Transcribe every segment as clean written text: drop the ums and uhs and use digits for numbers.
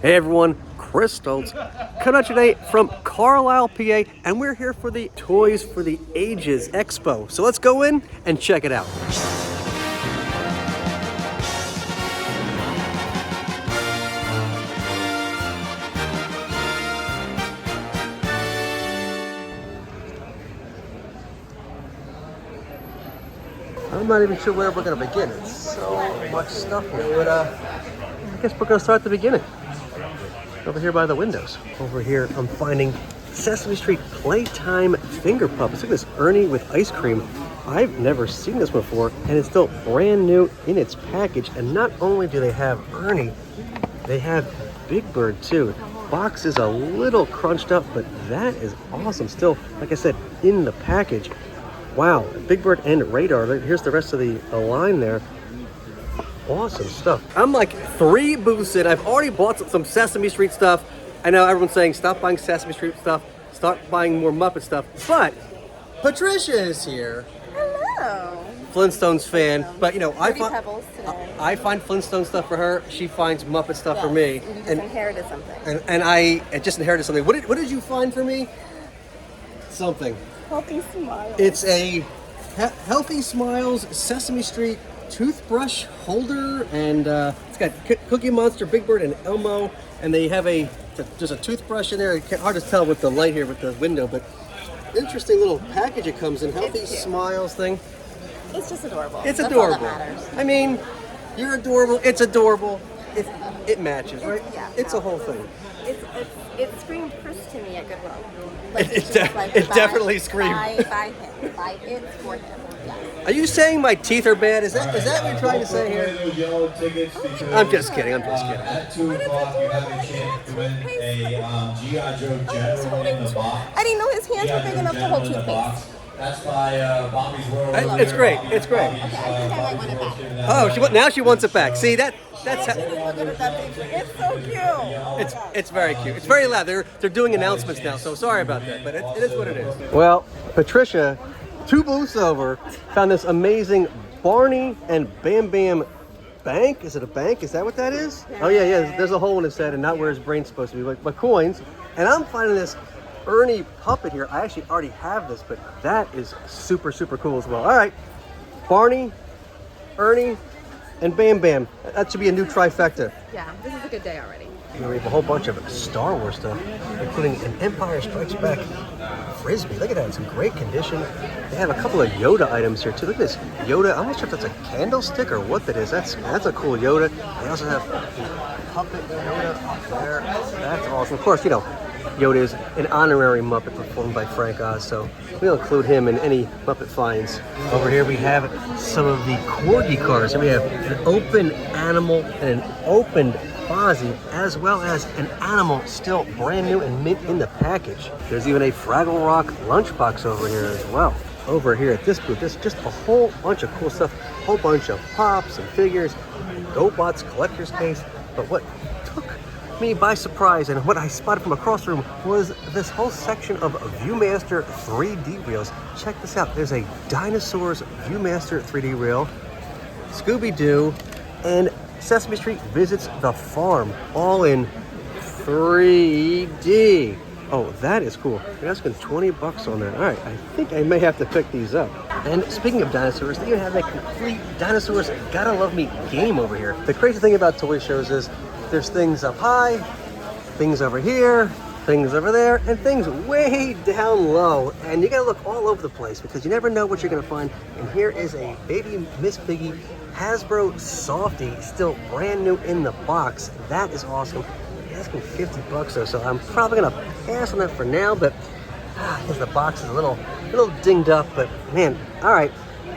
Hey everyone, Chris Stoltz coming out today from Carlisle, PA, and we're here for the Toys for the Ages Expo. So let's go in and check it out. I'm not even sure where we're going to begin. It's so much stuff here, but I guess we're going to start at the beginning. Over here by the windows. Over here, I'm finding Sesame Street Playtime Finger Puppets. Look at this Ernie with ice cream. I've never seen this before, and it's still brand new in its package. And not only do they have Ernie, they have Big Bird too. Box is a little crunched up, but that is awesome. Still, like I said, in the package. Wow, Big Bird and Radar. Here's the rest of the line there. Awesome stuff. I'm like 3 booths in. I've already bought some Sesame Street stuff. I know everyone's saying stop buying Sesame Street stuff, start buying more Muppet stuff. But Patricia is here. Hello. Flintstones fan, but you know I find Flintstone stuff for her. She finds Muppet stuff for me. You just inherited something. And I just inherited something. What did you find for me? Something. Healthy Smiles. It's a Healthy Smiles Sesame Street toothbrush holder, and it's got Cookie Monster, Big Bird, and Elmo, and they have there's a toothbrush in there. It's hard to tell with the light here with the window, but interesting little package it comes in. Healthy Smiles thing. It's just adorable. It's That's adorable. all that matters. I mean, you're adorable. It's adorable. It matches, right? Yeah. It's a whole thing. It screamed Chris to me at Goodwill. It definitely screamed. Buy him. Buy it for him. Yeah. Are you saying my teeth are bad? Is that what you're trying to say here? I'm just kidding. At 2 o'clock, you have a chance to win a G.I. Joe General in the box. I didn't know his hands were big enough to hold toothpaste. That's by Bobby's World. It's great. It's great. Okay, I think I might want it back. Oh, now she wants it back. See that's how, It's so cute. it's very cute. It's very loud. They're doing announcements now, so sorry about that, but it is what it is. Well, Patricia, 2 booths over, found this amazing Barney and Bam Bam bank. Is it a bank? Is that what that is? Oh yeah. There's a hole in his head and not where his brain's supposed to be, but coins. And I'm finding this Ernie puppet here. I actually already have this, but that is super, super cool as well. All right, Barney, Ernie, and Bam Bam. That should be a new trifecta. Yeah, this is a good day already. Here we have a whole bunch of Star Wars stuff, including an Empire Strikes Back Frisbee. Look at that, it's in great condition. They have a couple of Yoda items here too. Look at this Yoda. I'm not sure if that's a candlestick or what that is. That's a cool Yoda. They also have puppet Yoda up there. That's awesome. Of course, you know, Yoda is an honorary Muppet performed by Frank Oz, so we'll include him in any Muppet finds. Over here we have some of the Corgi cars. Here we have an open animal and an opened Fozzie, as well as an animal still brand new and mint in the package. There's even a Fraggle Rock lunchbox over here as well. Over here at this booth, there's just a whole bunch of cool stuff, a whole bunch of pops and figures, GoBots collector's case, but what took me by surprise and what I spotted from across the room was this whole section of Viewmaster 3D reels. Check this out. There's a Dinosaurs Viewmaster 3D reel, Scooby-Doo, and Sesame Street Visits the Farm, all in 3D. Oh, that is cool. They're asking $20 on that. All right, I think I may have to pick these up. And speaking of dinosaurs, they even have a complete Dinosaurs Gotta Love Me game over here. The crazy thing about toy shows is there's things up high, things over here, things over there, and things way down low. And you gotta look all over the place because you never know what you're gonna find. And here is a baby Miss Piggy Hasbro Softie, still brand new in the box. That is awesome. It's asking $50 though, so I'm probably gonna pass on that for now, but because the box is a little dinged up, but man, all right.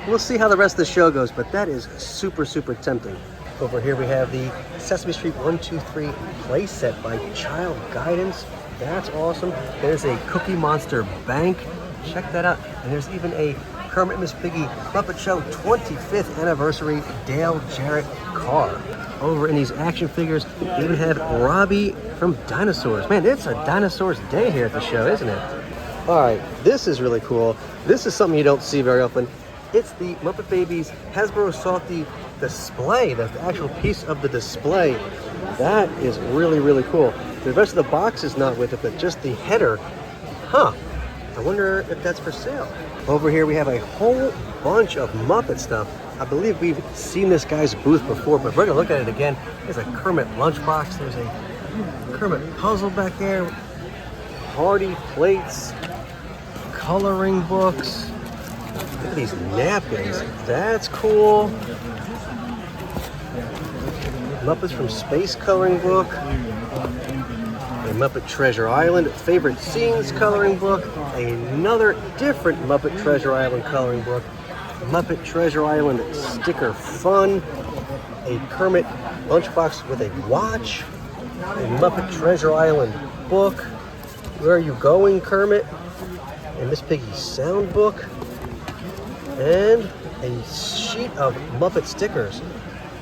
We'll see how the rest of the show goes, but that is super, super tempting. Over here we have the Sesame Street 1, 2, 3 play set by Child Guidance. That's awesome. There's a Cookie Monster bank. Check that out. And there's even a Kermit Miss Piggy Muppet Show 25th Anniversary Dale Jarrett car. Over in these action figures, they even have Robbie from Dinosaurs. Man, it's a Dinosaurs day here at the show, isn't it? All right, this is really cool. This is something you don't see very often. It's the Muppet Babies Hasbro Softie display, the actual piece of the display That is really, really cool. The rest of the box is not with it, but just the header. Huh. I wonder if that's for sale. Over here we have a whole bunch of Muppet stuff. I believe we've seen this guy's booth before, but we're gonna look at it again. There's a Kermit lunchbox. There's a Kermit puzzle back there. Party plates, coloring books. Look at these napkins. That's cool. Muppets from Space coloring book. A Muppet Treasure Island favorite scenes coloring book. Another different Muppet Treasure Island coloring book. Muppet Treasure Island sticker fun. A Kermit lunchbox with a watch. A Muppet Treasure Island book. Where Are You Going, Kermit? A Miss Piggy's sound book. And a sheet of Muppet stickers.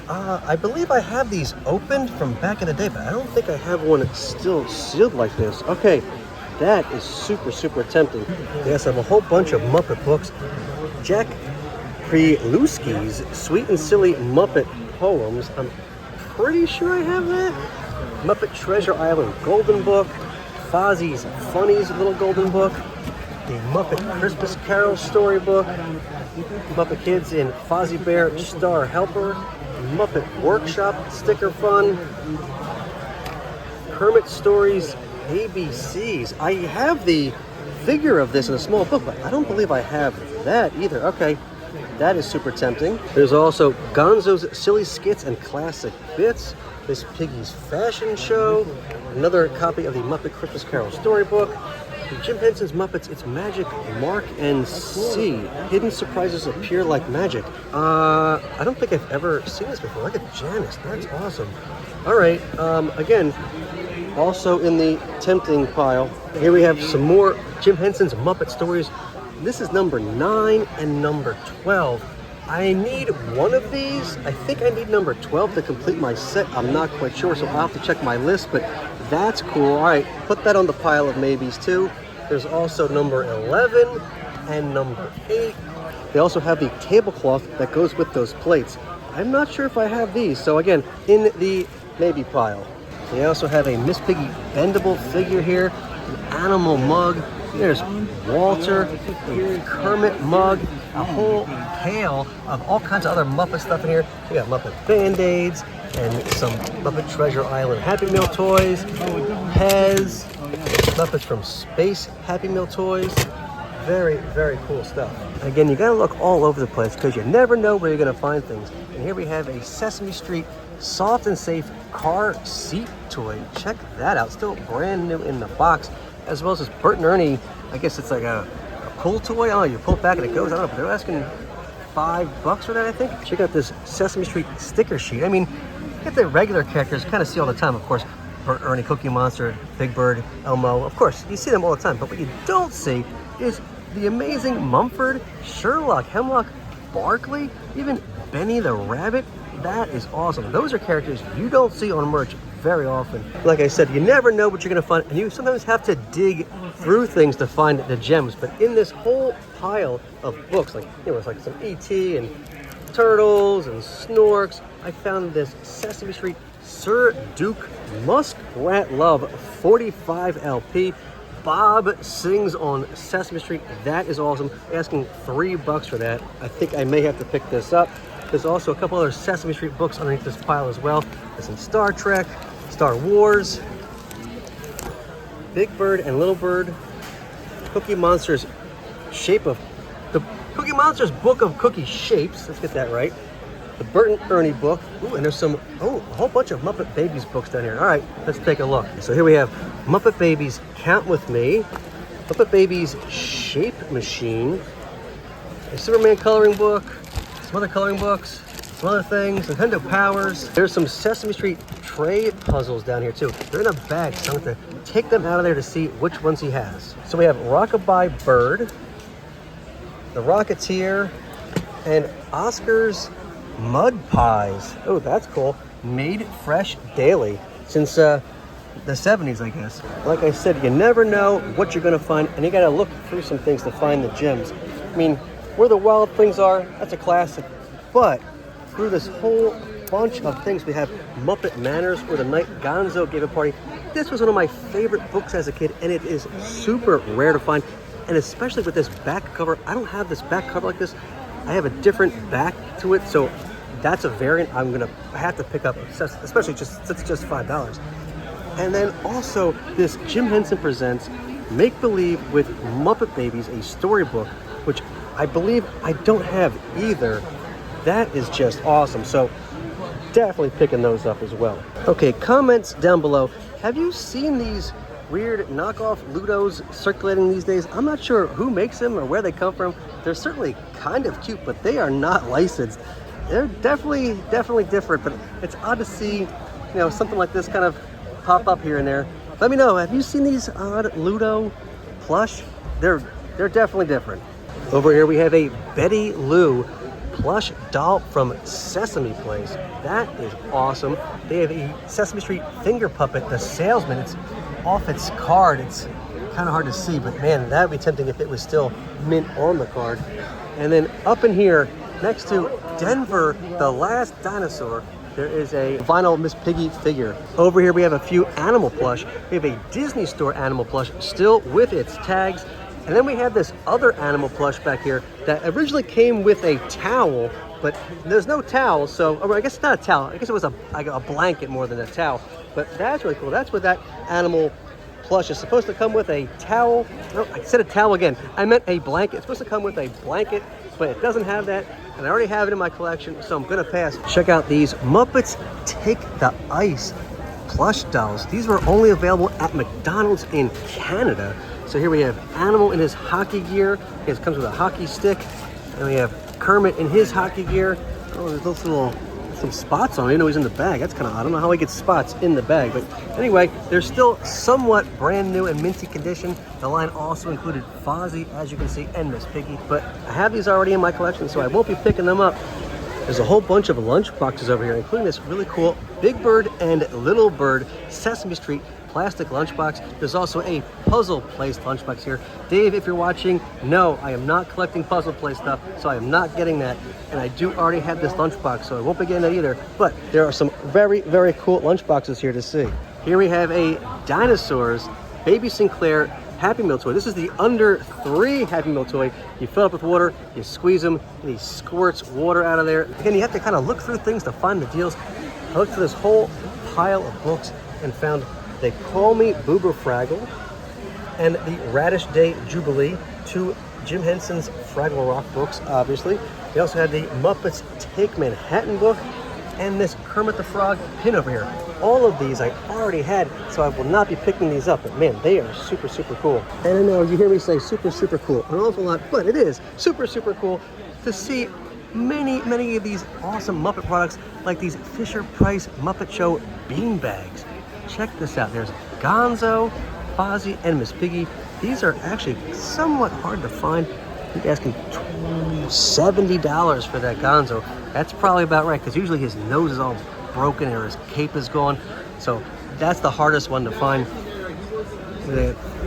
I believe I have these opened from back in the day, but I don't think I have one still sealed like this. Okay, that is super, super tempting. Yes, I have a whole bunch of Muppet books. Jack Preluski's Sweet and Silly Muppet Poems. I'm pretty sure I have that. Muppet Treasure Island Golden Book. Fozzie's Funnies Little Golden Book. The Muppet Christmas Carol Storybook. Muppet Kids in Fozzie Bear Star Helper. Muppet Workshop Sticker Fun. Kermit Stories ABCs. I have the figure of this in a small book, but I don't believe I have that either. Okay, that is super tempting. There's also Gonzo's Silly Skits and Classic Bits. Miss Piggy's Fashion Show. Another copy of the Muppet Christmas Carol Storybook. Jim Henson's Muppets, It's Magic, Mark and C. Hidden surprises appear like magic. I don't think I've ever seen this before. Look at Janice, that's awesome. All right, again, also in the tempting pile, here we have some more Jim Henson's Muppet Stories. This is number 9 and number 12. I need one of these. I think I need number 12 to complete my set. I'm not quite sure, so I'll have to check my list, but that's cool. All right, put that on the pile of maybes too. There's also number 11 and number 8. They also have the tablecloth that goes with those plates. I'm not sure if I have these, so again, in the maybe pile. They also have a Miss Piggy bendable figure here, an animal mug. There's Walter, a Kermit mug, a whole pail of all kinds of other Muppet stuff in here. We got Muppet Band-Aids and some Muppet Treasure Island Happy Meal toys, Pez, Muppets from Space Happy Meal toys. Very, very cool stuff. Again, you gotta look all over the place because you never know where you're gonna find things. And here we have a Sesame Street soft and safe car seat toy. Check that out, still brand new in the box. As well as this Bert and Ernie, I guess it's like a pull toy. I don't know, you pull it back and it goes. I don't know, but they're asking $5 for that, I think. Check out this Sesame Street sticker sheet. I mean, you get the regular characters, kind of see all the time, of course. Bert, Ernie, Cookie Monster, Big Bird, Elmo. Of course, you see them all the time. But what you don't see is the amazing Mumford, Sherlock, Hemlock, Barkley, even Benny the Rabbit. That is awesome. Those are characters you don't see on merch very often. Like I said, you never know what you're gonna find, and you sometimes have to dig through things to find the gems. But in this whole pile of books, like, you know, it's like some E.T. and Turtles and Snorks, I found this Sesame Street Sir Duke Muskrat Love 45 LP. Bob sings on Sesame Street. That is awesome. Asking $3 for that. I think I may have to pick this up. There's also a couple other Sesame Street books underneath this pile as well. There's some Star Trek, Star Wars, Big Bird and Little Bird, Cookie Monster's Shape of the Cookie Monster's Book of Cookie Shapes. Let's get that right. The Bert and Ernie book. Ooh, and there's some, a whole bunch of Muppet Babies books down here. All right, let's take a look. So here we have Muppet Babies Count With Me, Muppet Babies Shape Machine, a Superman coloring book, some other coloring books, some other things, Nintendo Powers. There's some Sesame Street tray puzzles down here too. They're in a bag, so I'm going to take them out of there to see which ones he has. So we have Rockabye Bird, the Rocketeer, and Oscar's Mud Pies. Oh, that's cool. Made fresh daily since the 70s, I guess. Like I said, you never know what you're going to find, and you got to look through some things to find the gems. I mean, Where the Wild Things Are, that's a classic. But through this whole bunch of things. We have Muppet Manners, or the night Gonzo gave a party. This was one of my favorite books as a kid, and it is super rare to find, and especially with this back cover. I don't have this back cover like this. I have a different back to it, so that's a variant I'm gonna have to pick up, especially since it's just $5. And then also this Jim Henson Presents Make Believe with Muppet Babies, a storybook, which I believe I don't have either. That is just awesome. So definitely picking those up as well. Okay, comments down below. Have you seen these weird knockoff Ludos circulating these days? I'm not sure who makes them or where they come from. They're certainly kind of cute, but they are not licensed. They're definitely different, but it's odd to see, something like this kind of pop up here and there. Let me know, have you seen these odd Ludo plush? They're definitely different. Over here we have a Betty Lou plush doll from Sesame Place. That is awesome. They have a Sesame Street finger puppet, the salesman. It's off its card. It's kind of hard to see, but man, that would be tempting if it was still mint on the card. And then up in here, next to Denver, the Last Dinosaur, there is a vinyl Miss Piggy figure. Over here we have a few animal plush. We have a Disney Store animal plush, still with its tags. And then we have this other animal plush back here that originally came with a towel, but there's no towel, so, or I guess it's not a towel. I guess it was like a blanket more than a towel. But that's really cool. That's what that animal plush is supposed to come with, a towel. No, I said a towel again. I meant a blanket. It's supposed to come with a blanket, but it doesn't have that. And I already have it in my collection, so I'm gonna pass. Check out these Muppets Take the Ice plush dolls. These were only available at McDonald's in Canada. So here we have Animal in his hockey gear. It comes with a hockey stick. And we have Kermit in his hockey gear. Oh, there's those some spots on it. He's in the bag. That's kind of odd. I don't know how he gets spots in the bag. But anyway, they're still somewhat brand new and minty condition. The line also included Fozzie, as you can see, and Miss Piggy. But I have these already in my collection, so I won't be picking them up. There's a whole bunch of lunch boxes over here, including this really cool Big Bird and Little Bird Sesame Street plastic lunchbox. There's also a puzzle placed lunchbox here. Dave, if you're watching, no, I am not collecting puzzle play stuff, so I am not getting that. And I do already have this lunchbox, so I won't be getting that either. But there are some very, very cool lunchboxes here to see. Here we have a Dinosaurs Baby Sinclair Happy Meal toy. This is the under 3 Happy Meal toy. You fill it up with water, you squeeze him, and he squirts water out of there. Again, you have to kind of look through things to find the deals. I looked through this whole pile of books and found They Call Me Boober Fraggle and the Radish Day Jubilee, 2 Jim Henson's Fraggle Rock books, obviously. They also had the Muppets Take Manhattan book and this Kermit the Frog pin over here. All of these I already had, so I will not be picking these up, but man, they are super, super cool. And I know you hear me say super, super cool an awful lot, but it is super, super cool to see many, many of these awesome Muppet products, like these Fisher-Price Muppet Show bean bags. Check this out. There's Gonzo, Fozzie, and Miss Piggy. These are actually somewhat hard to find. I think asking $70 for that Gonzo. That's probably about right, because usually his nose is all broken or his cape is gone. So that's the hardest one to find.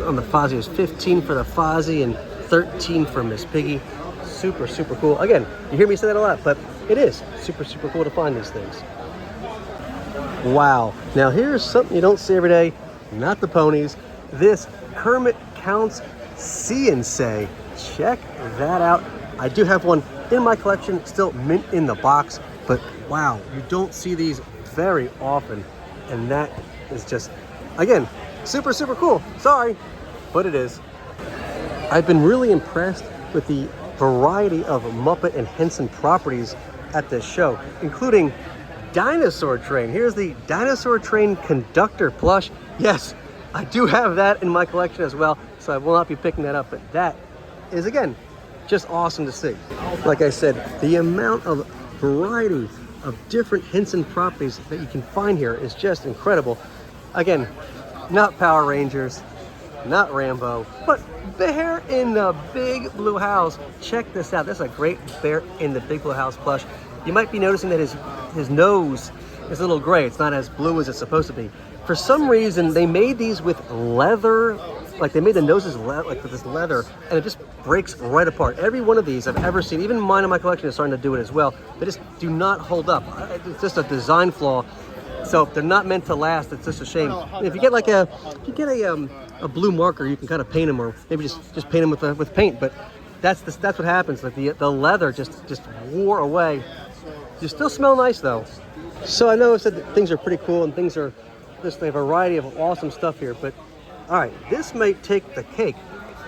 On the Fozzie, it was 15 for the Fozzie and 13 for Miss Piggy. Super, super cool. Again, you hear me say that a lot, but it is super, super cool to find these things. Wow. Now here's something you don't see every day. Not the ponies. This Kermit Counts See and Say. Check that out. I do have one in my collection, still mint in the box, but wow, you don't see these very often. And that is just, again, super, super cool. Sorry, but it is. I've been really impressed with the variety of Muppet and Henson properties at this show, including Dinosaur Train. Here's the Dinosaur Train Conductor plush. Yes, I do have that in my collection as well, so I will not be picking that up, but that is, again, just awesome to see. Like I said, the amount of variety of different Henson properties that you can find here is just incredible. Again, not Power Rangers, not Rambo, but Bear in the Big Blue House. Check this out. That's a great Bear in the Big Blue House plush. You might be noticing that his nose is a little gray. It's not as blue as it's supposed to be. For some reason, they made these with leather Like they made the noses like with this leather, and it just breaks right apart. Every one of these I've ever seen, even mine in my collection is starting to do it as well. They just do not hold up. It's just a design flaw. So they're not meant to last. It's just a shame. If you get like a blue marker, you can kind of paint them, or maybe just paint them with paint. But that's what happens. Like the leather just wore away. You still smell nice though. So I know I said that things are pretty cool and things are just a variety of awesome stuff here. But all right, this might take the cake.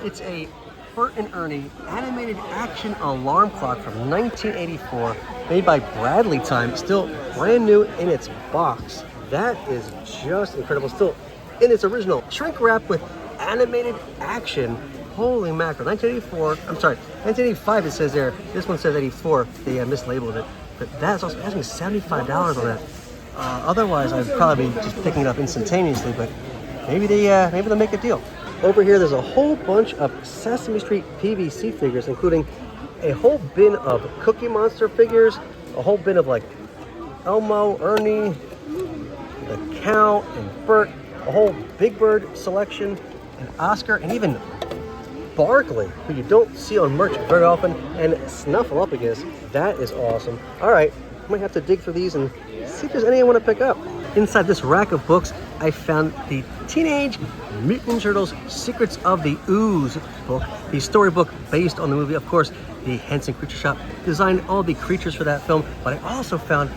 It's a Bert and Ernie animated action alarm clock from 1984, made by Bradley Time, still brand new in its box. That is just incredible. Still in its original shrink wrap with animated action. Holy mackerel. 1985 it says there. This one says 84. They mislabeled it. But that's also asking $75 on that. Otherwise, I'd probably be just picking it up instantaneously, but maybe they'll make a deal. Over here, there's a whole bunch of Sesame Street PVC figures, including a whole bin of Cookie Monster figures, a whole bin of like Elmo, Ernie, the Cow, and Bert, a whole Big Bird selection, and Oscar, and even Barkley, who you don't see on merch very often, and Snuffleupagus. That is awesome. All right, I might have to dig through these and see if there's any I want to pick up. Inside this rack of books, I found the Teenage Mutant Ninja Turtles Secrets of the Ooze book, the storybook based on the movie. Of course, the Henson Creature Shop designed all the creatures for that film, but I also found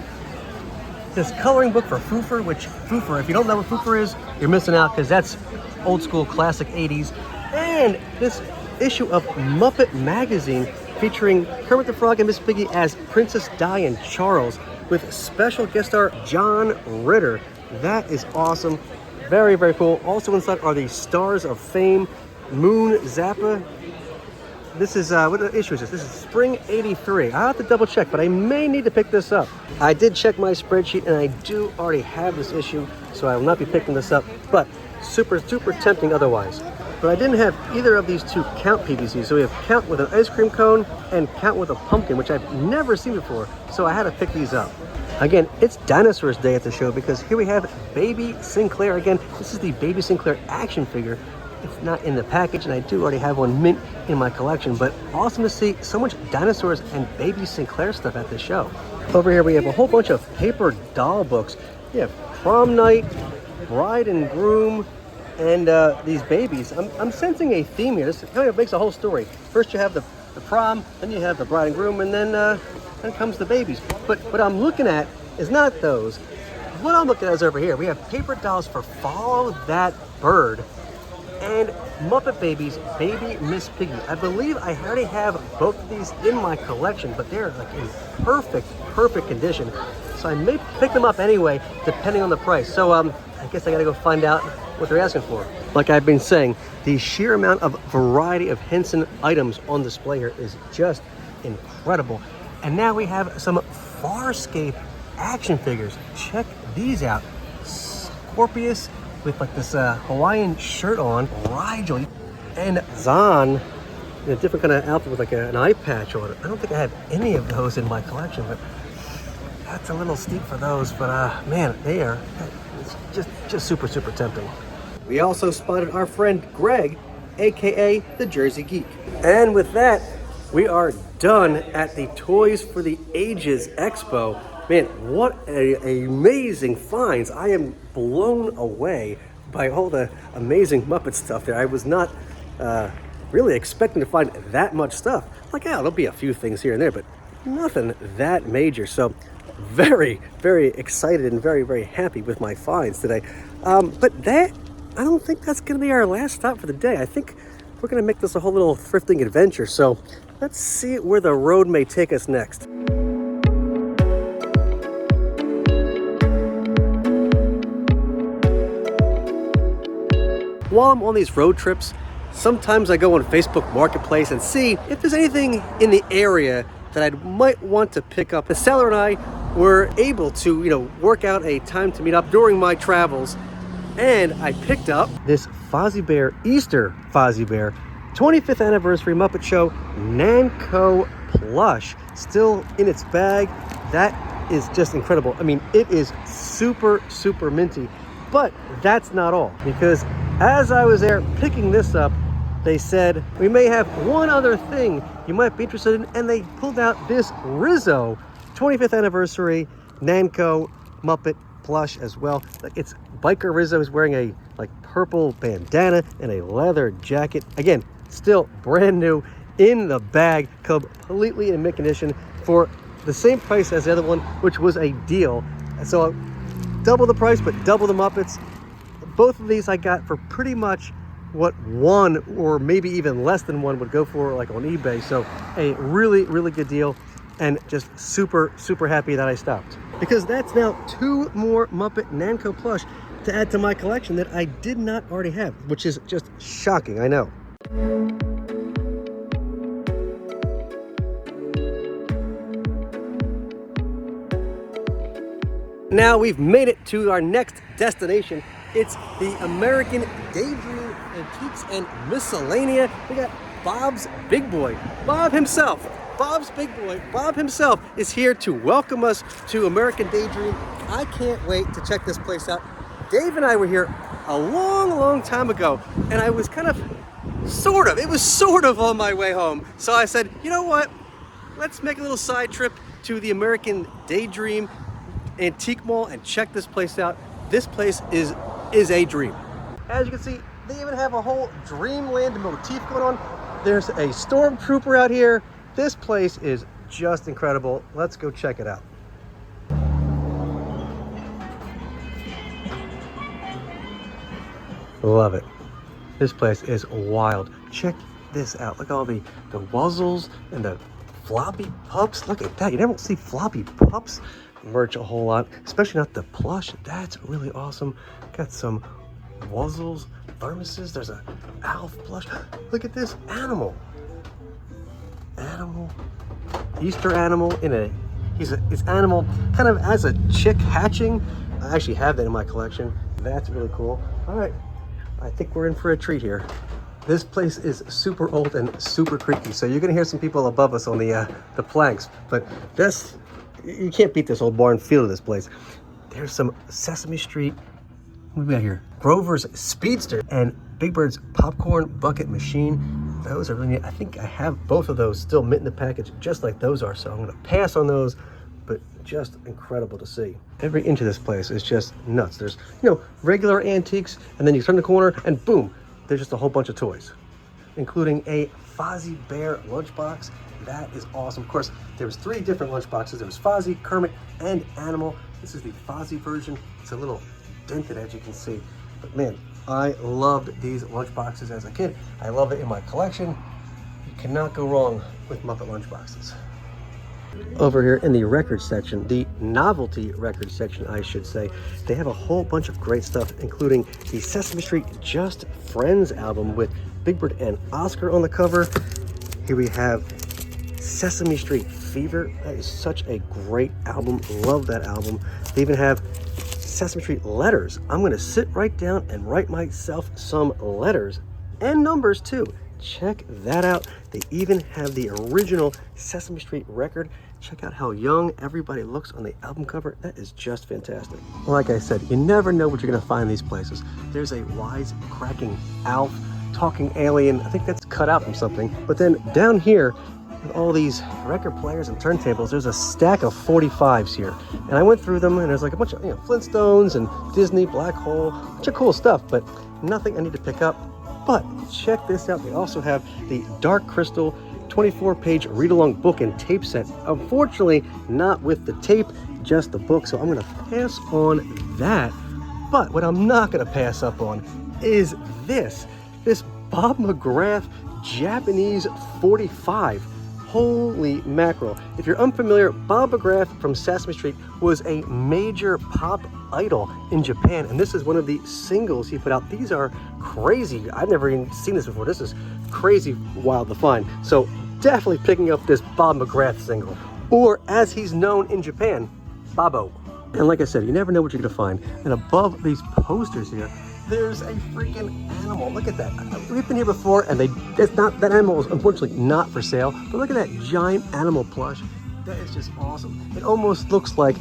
this coloring book for Foofer, which Foofer, if you don't know what Foofer is, you're missing out because that's old school classic 80s. And this issue of Muppet magazine featuring Kermit the Frog and Miss Piggy as Princess Di and Charles with special guest star John Ritter. That is awesome. Very, very cool. Also inside are the Stars of Fame, Moon Zappa. This is, what issue is this? This is Spring 83. I'll have to double check, but I may need to pick this up. I did check my spreadsheet and I do already have this issue, so I will not be picking this up, but super, super tempting otherwise. But I didn't have either of these two Count PVCs. So we have Count with an ice cream cone and Count with a pumpkin, which I've never seen before. So I had to pick these up. Again, it's Dinosaurs Day at the show because here we have Baby Sinclair. Again, this is the Baby Sinclair action figure. It's not in the package, and I do already have one mint in my collection, but awesome to see so much dinosaurs and Baby Sinclair stuff at the show. Over here we have a whole bunch of paper doll books. We have Prom Night, Bride and Groom, and these babies. I'm sensing a theme here. This kind of makes a whole story. First you have the prom, then you have the bride and groom, and then comes the babies. But what I'm looking at is not those. What I'm looking at is over here. We have paper dolls for Follow That Bird and Muppet Babies, Baby Miss Piggy. I believe I already have both of these in my collection, but they're like in perfect condition. So I may pick them up anyway, depending on the price. So I guess I gotta go find out what they're asking for. Like I've been saying, the sheer amount of variety of Henson items on display here is just incredible. And now we have some Farscape action figures. Check these out. Scorpius with like this Hawaiian shirt on, Rigel, and Zahn in a different kind of outfit with like an eye patch on it. I don't think I have any of those in my collection, but that's a little steep for those. But man, they are just super tempting. We also spotted our friend Greg, aka the Jersey Geek. And with that, we are done at the Toys for the Ages Expo. Man, what amazing finds. I am blown away by all the amazing Muppet stuff there. I was not really expecting to find that much stuff. Like, yeah, there'll be a few things here and there, but nothing that major. So very excited and very happy with my finds today. But that, I don't think that's going to be our last stop for the day. I think we're going to make this a whole little thrifting adventure. So let's see where the road may take us next. While I'm on these road trips, sometimes I go on Facebook Marketplace and see if there's anything in the area that I might want to pick up. The seller and I were able to, work out a time to meet up during my travels, and I picked up this Fozzie Bear, Easter Fozzie Bear, 25th anniversary Muppet Show Nanco plush, still in its bag. That is just incredible. I mean, it is super minty, but that's not all, because As I was there picking this up, they said, we may have one other thing you might be interested in, and they pulled out this Rizzo 25th anniversary Namco Muppet plush as well. It's Biker Rizzo. He's wearing a like purple bandana and a leather jacket. Again, still brand new in the bag, completely in mint condition for the same price as the other one, which was a deal. So double the price, but double the Muppets. Both of these I got for pretty much what one or maybe even less than one would go for like on eBay. So a really, really good deal, and just super, super happy that I stopped, because that's now 2 more Muppet Namco plush to add to my collection that I did not already have, which is just shocking, I know. Now we've made it to our next destination. It's the American Daydream Antiques and Miscellanea. We got Bob's Big Boy. Bob himself, Bob's Big Boy, Bob himself is here to welcome us to American Daydream. I can't wait to check this place out. Dave and I were here a long, long time ago, and I was it was sort of on my way home. So I said, you know what? Let's make a little side trip to the American Daydream Antique Mall and check this place out. This place is a dream. As you can see, they even have a whole Dreamland motif going on. There's a stormtrooper out here. This place is just incredible. Let's go check it out. Love it. This place is wild. Check this out. Look at all the wuzzles and the floppy pups. Look at that. You never see floppy pups merch a whole lot, especially not the plush. That's really awesome. Got some wuzzles, thermoses. There's a Alf plush. Look at this animal. Easter animal in a his animal kind of as a chick hatching. I actually have that in my collection. That's really cool. All right, I think we're in for a treat here. This place is super old and super creaky, so you're gonna hear some people above us on the planks, but this, you can't beat this old barn feel of this place. There's some Sesame Street. What do we got here? Grover's Speedster and Big Bird's popcorn bucket machine. Those are really neat. I think I have both of those still mint in the package, just like those are. So I'm gonna pass on those, but just incredible to see. Every inch of this place is just nuts. There's, regular antiques, and then you turn the corner and boom, there's just a whole bunch of toys, including a Fozzie Bear lunchbox. That is awesome. Of course, there was 3 different lunchboxes. There was Fozzie, Kermit, and Animal. This is the Fozzie version. It's a little dented, as you can see. But man, I loved these lunchboxes as a kid. I love it in my collection. You cannot go wrong with Muppet lunchboxes. Over here in the record section, the novelty record section, I should say, they have a whole bunch of great stuff, including the Sesame Street Just Friends album with Big Bird and Oscar on the cover. Here we have Sesame Street Fever. That is such a great album. Love that album. They even have Sesame Street letters. I'm going to sit right down and write myself some letters and numbers too. Check that out. They even have the original Sesame Street record. Check out how young everybody looks on the album cover. That is just fantastic. Like I said, you never know what you're going to find in these places. There's a wise-cracking Alf talking alien. I think that's cut out from something. But then down here, with all these record players and turntables, there's a stack of 45s here. And I went through them, and there's like a bunch of Flintstones and Disney, Black Hole, a bunch of cool stuff, but nothing I need to pick up. But check this out. They also have the Dark Crystal 24-page read-along book and tape set. Unfortunately, not with the tape, just the book. So I'm going to pass on that. But what I'm not going to pass up on is this Bob McGrath Japanese 45. Holy mackerel. If you're unfamiliar, Bob McGrath from Sesame Street was a major pop idol in Japan, and this is one of the singles he put out. These are crazy. I've never even seen this before. This is crazy wild to find. So definitely picking up this Bob McGrath single, or as he's known in Japan, Bobo. And like I said, you never know what you're gonna find. And above these posters here, there's a freaking animal. Look at that. We've been here before, and that animal is unfortunately not for sale. But look at that giant animal plush. That is just awesome. It almost looks like,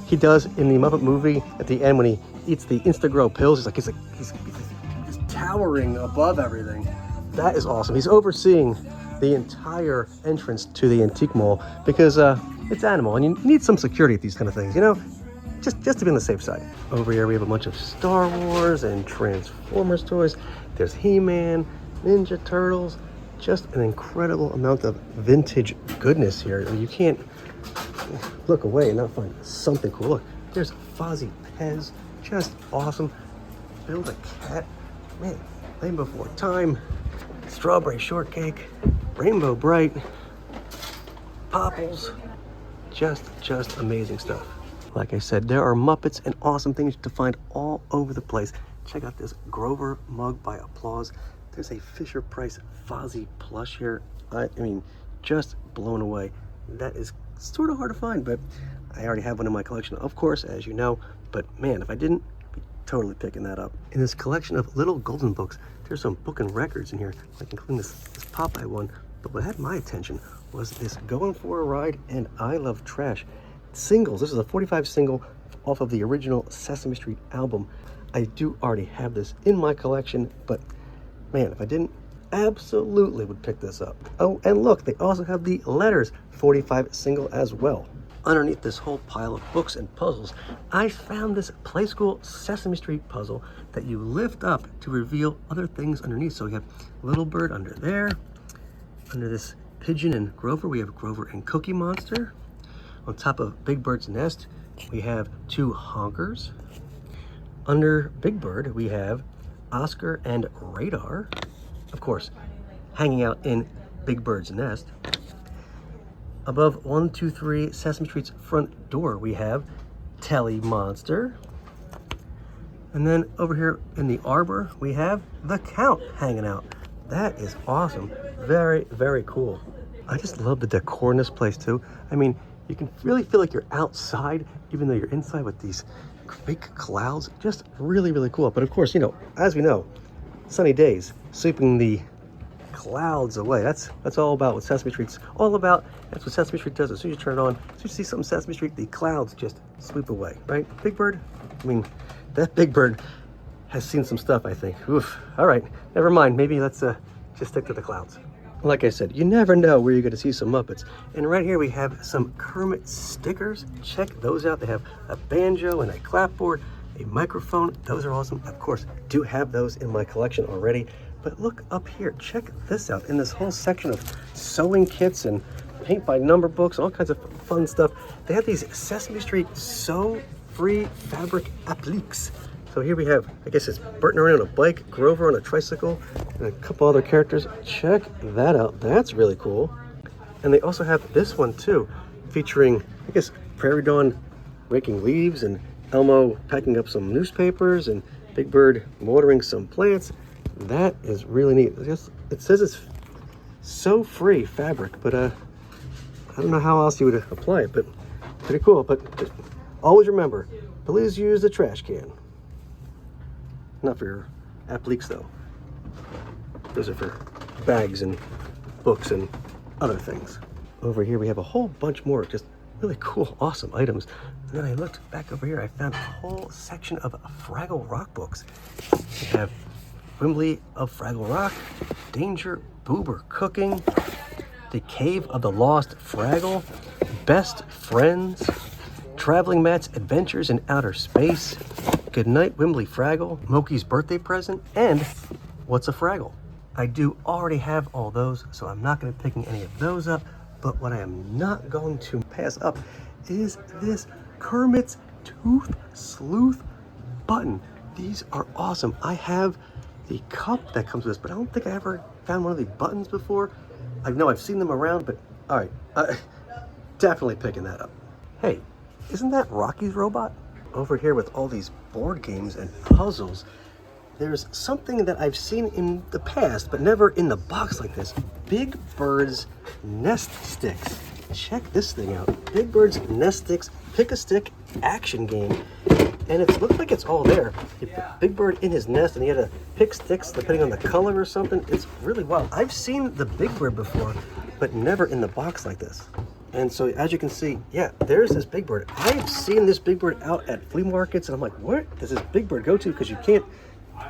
he does in the Muppet movie at the end when he eats the Instagrow pills. He's just towering above everything. That is awesome. He's overseeing the entire entrance to the antique mall because it's animal and you need some security at these kind of things, you know, just to be on the safe side. Over here we have a bunch of Star Wars and Transformers toys. There's He-Man, Ninja Turtles, just an incredible amount of vintage goodness here. You can't look away and not find something cool. Look, there's Fozzie Pez, just awesome. Build a Cat, man, Land Before Time, Strawberry Shortcake, Rainbow Bright, Popples, just amazing stuff. Like I said, there are Muppets and awesome things to find all over the place. Check out this Grover mug by Applause. There's a Fisher-Price Fozzie plush here. I mean, just blown away. That is sort of hard to find, but I already have one in my collection, of course, as you know. But man, if I didn't, I'd be totally picking that up. In this collection of little golden books, there's some book and records in here, like including this Popeye one. But what had my attention was this Going for a Ride and I Love Trash singles. This is a 45 single off of the original Sesame Street album. I do already have this in my collection, but man, if I didn't, absolutely would pick this up. Oh, and look, they also have the Letters 45 single as well. Underneath this whole pile of books and puzzles, I found this Play School Sesame Street puzzle that you lift up to reveal other things underneath. So we have Little Bird under there. Under this Pigeon and Grover, we have Grover and Cookie Monster. On top of Big Bird's nest, we have two honkers. Under Big Bird, we have Oscar and Radar. Of course, hanging out in Big Bird's nest. Above 123 Sesame Street's front door, we have Telly Monster. And then over here in the arbor, we have the Count hanging out. That is awesome. Very, very cool. I just love the decor in this place too. I mean, you can really feel like you're outside, even though you're inside with these fake clouds. Just really, really cool. But of course, you know, as we know, sunny days, sweeping the clouds away. That's all about what Sesame Street's all about. That's what Sesame Street does. As soon as you turn it on, as soon as you see something Sesame Street, the clouds just sweep away, right? Big Bird, I mean, that Big Bird has seen some stuff, I think. Oof. All right, never mind. Maybe let's just stick to the clouds. Like I said, you never know where you're going to see some Muppets. And right here we have some Kermit stickers. Check those out. They have a banjo and a clapboard, a microphone. Those are awesome. Of course, do have those in my collection already. But look up here. Check this out. In this whole section of sewing kits and paint by number books, all kinds of fun stuff, they have these Sesame Street Sew Free Fabric Appliques. So here we have, I guess it's Bert and Ernie on a bike, Grover on a tricycle, and a couple other characters. Check that out. That's really cool. And they also have this one too, featuring, I guess, Prairie Dawn raking leaves and Elmo packing up some newspapers and Big Bird watering some plants. That is really neat. It says it's Sew Free fabric, but I don't know how else you would apply it, but pretty cool. But always remember, please use the trash can. Not for your appliques though. Those are for bags and books and other things. Over here we have a whole bunch more just really cool, awesome items. And then I looked back over here, I found a whole section of Fraggle Rock books. We have Wimbley of Fraggle Rock, Danger, Boober Cooking, The Cave of the Lost Fraggle, Best Friends, Traveling Matt's Adventures in Outer Space, Goodnight Wimbley Fraggle, Moki's Birthday Present, and What's a Fraggle? I do already have all those, so I'm not going to be picking any of those up, but what I am not going to pass up is this Kermit's Tooth Sleuth button. These are awesome. I have the cup that comes with this, but I don't think I ever found one of the buttons before. I know I've seen them around, but all right, definitely picking that up. Hey, isn't that Rocky's robot? Over here with all these board games and puzzles, there's something that I've seen in the past, but never in the box like this. Big Bird's Nest Sticks. Check this thing out. Big Bird's Nest Sticks Pick-a-Stick action game. And it looks like it's all there. You put Big Bird in his nest and he had to pick sticks depending on the color or something. It's really wild. I've seen the Big Bird before, but never in the box like this. And so as you can see, yeah, there's this Big Bird. I've seen this Big Bird out at flea markets and I'm like, where does this Big Bird go to? Because you can't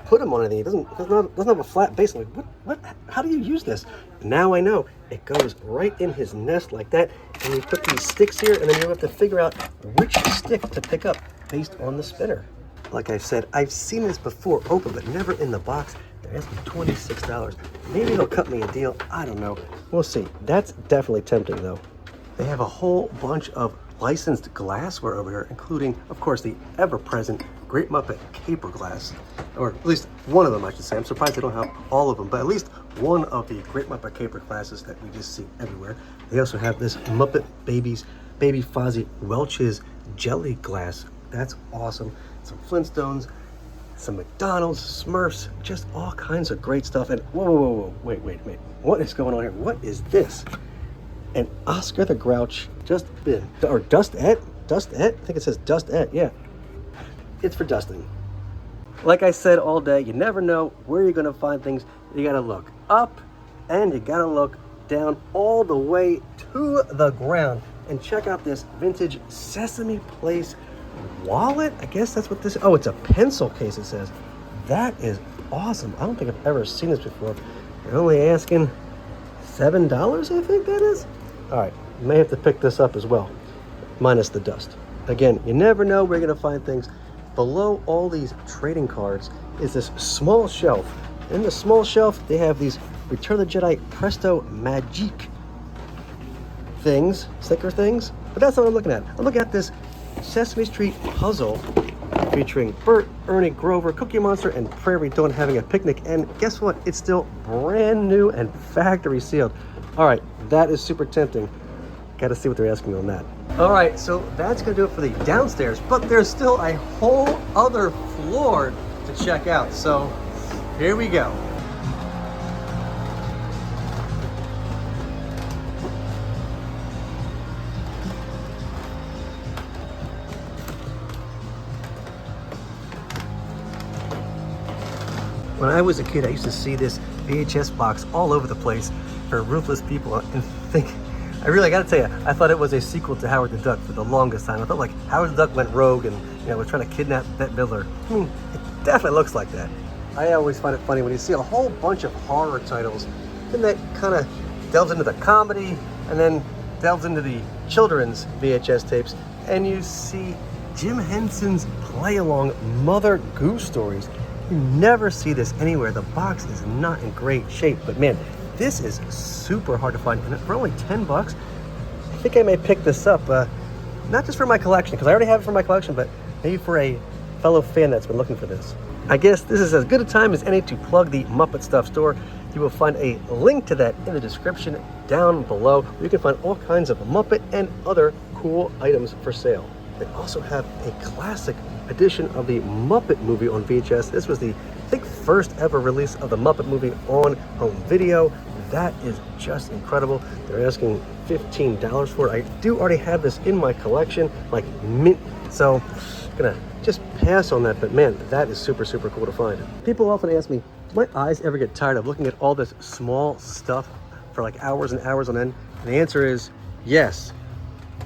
put them on anything. It doesn't have a flat base. I'm like, what? How do you use this? Now I know. It goes right in his nest like that. And you put these sticks here, and then you have to figure out which stick to pick up based on the spinner. Like I said, I've seen this before open, but never in the box. They're asking $26. Maybe they'll cut me a deal. I don't know. We'll see. That's definitely tempting, though. They have a whole bunch of licensed glassware over here, including, of course, the ever-present Great Muppet Caper Glass. Or at least one of them, I should say. I'm surprised they don't have all of them, but at least one of the Great Muppet Caper Glasses that we just see everywhere. They also have this Muppet Baby Fozzie Welch's Jelly Glass. That's awesome. Some Flintstones, some McDonald's, Smurfs, just all kinds of great stuff. And whoa, wait. What is going on here? What is this? And Oscar the Grouch Dust-Et? I think it says Dust-Et, yeah. It's for dusting. Like I said all day, you never know where you're gonna find things. You gotta look up and you gotta look down all the way to the ground. And check out this vintage Sesame Place wallet. I guess that's what this is. Oh, it's a pencil case, it says. That is awesome. I don't think I've ever seen this before. They're only asking $7, I think that is. All right, may have to pick this up as well, minus the dust. Again, you never know where you're gonna find things. Below all these trading cards is this small shelf. In the small shelf, they have these Return of the Jedi Presto Magique things, sticker things. But that's not what I'm looking at. I'm looking at this Sesame Street puzzle featuring Bert, Ernie, Grover, Cookie Monster, and Prairie Dawn having a picnic. And guess what? It's still brand new and factory sealed. All right, that is super tempting. Got to see what they're asking on that. All right, so that's gonna do it for the downstairs, but there's still a whole other floor to check out. So here we go. When I was a kid, I used to see this VHS box all over the place for Ruthless People and think, I really gotta tell you, I thought it was a sequel to Howard the Duck for the longest time. I thought like Howard the Duck went rogue and was trying to kidnap Bette Midler. I mean, it definitely looks like that. I always find it funny when you see a whole bunch of horror titles, then that kind of delves into the comedy and then delves into the children's VHS tapes, and you see Jim Henson's play-along Mother Goose stories. You never see this anywhere. The box is not in great shape, but man, this is super hard to find. And for only $10, I think I may pick this up. Not just for my collection, because I already have it for my collection, but maybe for a fellow fan that's been looking for this. I guess this is as good a time as any to plug the Muppet Stuff store. You will find a link to that in the description down below, where you can find all kinds of Muppet and other cool items for sale. They also have a classic edition of the Muppet movie on VHS. This was the, I think, first ever release of the Muppet movie on home video. That is just incredible. They're asking $15 for it. I do already have this in my collection, like mint, so I'm gonna just pass on that, but man, that is super, super cool to find. People often ask me, do my eyes ever get tired of looking at all this small stuff for like hours and hours on end? And the answer is yes,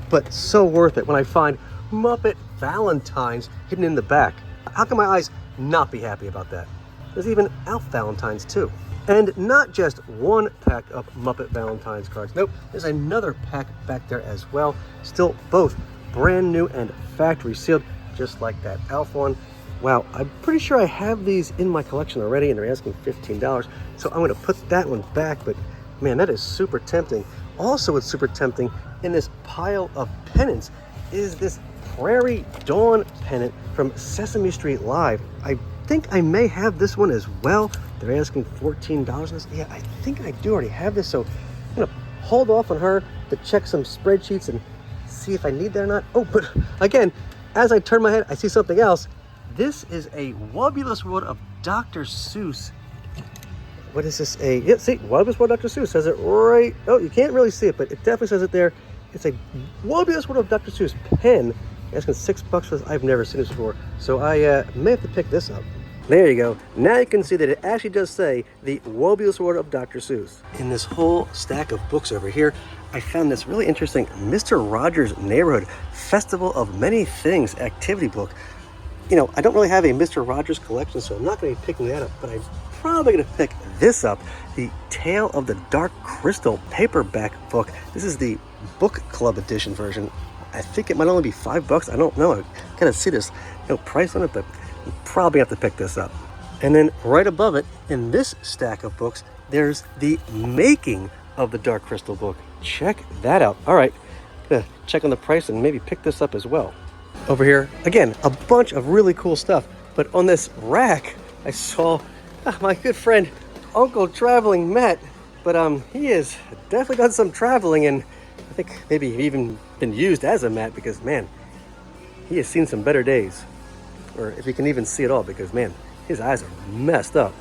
but so worth it when I find Muppet Valentines hidden in the back. How can my eyes not be happy about that? There's even Alf Valentines too. And not just one pack of Muppet Valentines cards. Nope, there's another pack back there as well. Still both brand new and factory sealed, just like that Alf one. Wow, I'm pretty sure I have these in my collection already and they're asking $15. So I'm gonna put that one back, but man, that is super tempting. Also, what's super tempting in this pile of pennants is this Prairie Dawn pennant from Sesame Street Live. I think I may have this one as well. They're asking $14. Yeah, I think I do already have this, so I'm gonna hold off on her to check some spreadsheets and see if I need that or not. Oh, but again, as I turn my head, I see something else. This is a Wobulous World of Dr. Seuss. What is this? Yeah, see, Wobulous World of Dr. Seuss says it right. Oh, you can't really see it, but it definitely says it there. It's a Wobulous World of Dr. Seuss pen. Asking $6 for this. I've never seen this before, so I may have to pick this up. There you go. Now you can see that it actually does say the Wobulous World of Dr. Seuss. In this whole stack of books over here, I found this really interesting Mr. Rogers' Neighborhood Festival of Many Things activity book. you know, I don't really have a Mr. Rogers collection, so I'm not going to be picking that up, but I'm probably going to pick this up, the Tale of the Dark Crystal paperback book. This is the book club edition version. I think it might only be $5. I don't know. I kind of see this no price on it, but I'm probably have to pick this up. And then right above it, in this stack of books, there's the making of the Dark Crystal book. Check that out. All right, gonna check on the price and maybe pick this up as well. Over here, again, a bunch of really cool stuff. But on this rack, I saw my good friend, Uncle Traveling Matt. But he has definitely done some traveling, and I think maybe even been used as a Matt because, man, he has seen some better days. Or if he can even see it all, because, man, his eyes are messed up.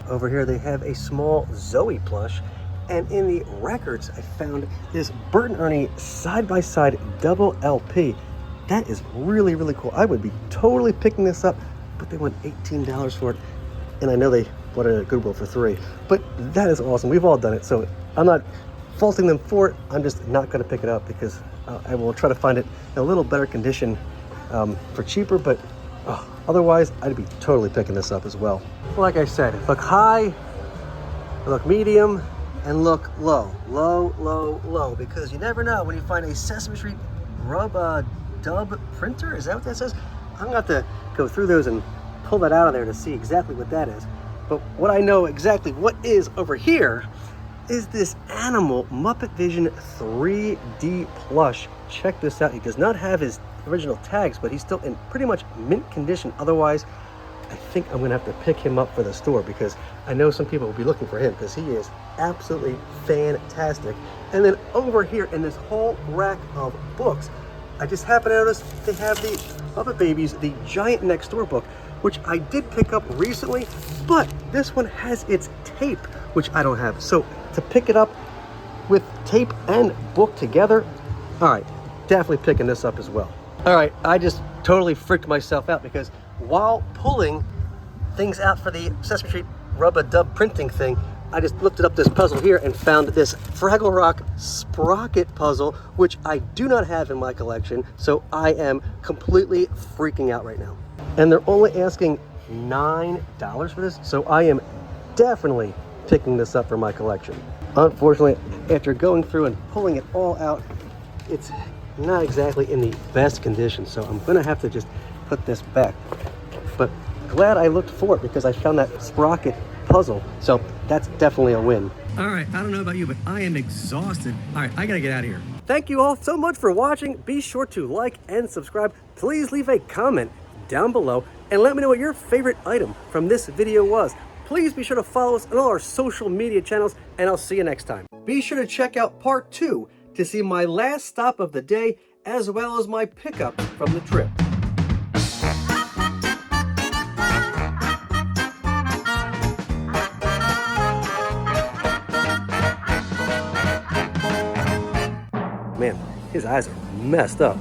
Over here, they have a small Zoe plush. And in the records, I found this Bert and Ernie side-by-side double LP. That is really, really cool. I would be totally picking this up, but they want $18 for it. And I know they bought it at Goodwill for $3. But that is awesome. We've all done it. So I'm not faulting them for it. I'm just not going to pick it up because I will try to find it in a little better condition for cheaper. But otherwise, I'd be totally picking this up as well. Like I said, look high, look medium, and look low. Low, low, low. Because you never know when you find a Sesame Street rub dub printer. Is that what that says? I'm going to have to go through those and pull that out of there to see exactly what that is. But what I know exactly what is over here is this Animal Muppet Vision 3D plush. Check this out. He does not have his original tags, but he's still in pretty much mint condition. Otherwise, I think I'm gonna have to pick him up for the store because I know some people will be looking for him because he is absolutely fantastic. And then over here in this whole rack of books, I just happened to notice they have the Muppet Babies, the Giant Next Door book, which I did pick up recently, but this one has its tape, which I don't have. So to pick it up with tape and book together, all right, definitely picking this up as well. All right, I just totally freaked myself out because while pulling things out for the Sesame Street rub-a-dub printing thing, I just lifted up this puzzle here and found this Fraggle Rock Sprocket puzzle, which I do not have in my collection, so I am completely freaking out right now. And they're only asking $9 for this, so I am definitely picking this up for my collection. Unfortunately, after going through and pulling it all out, it's not exactly in the best condition, so I'm gonna have to just put this back. But glad I looked for it because I found that Sprocket puzzle, so that's definitely a win. All right, I don't know about you, but I am exhausted. All right, I gotta get out of here. Thank you all so much for watching. Be sure to like and subscribe. Please leave a comment down below and let me know what your favorite item from this video was. Please be sure to follow us on all our social media channels, and I'll see you next time. Be sure to check out part 2 to see my last stop of the day, as well as my pickup from the trip. Man, his eyes are messed up.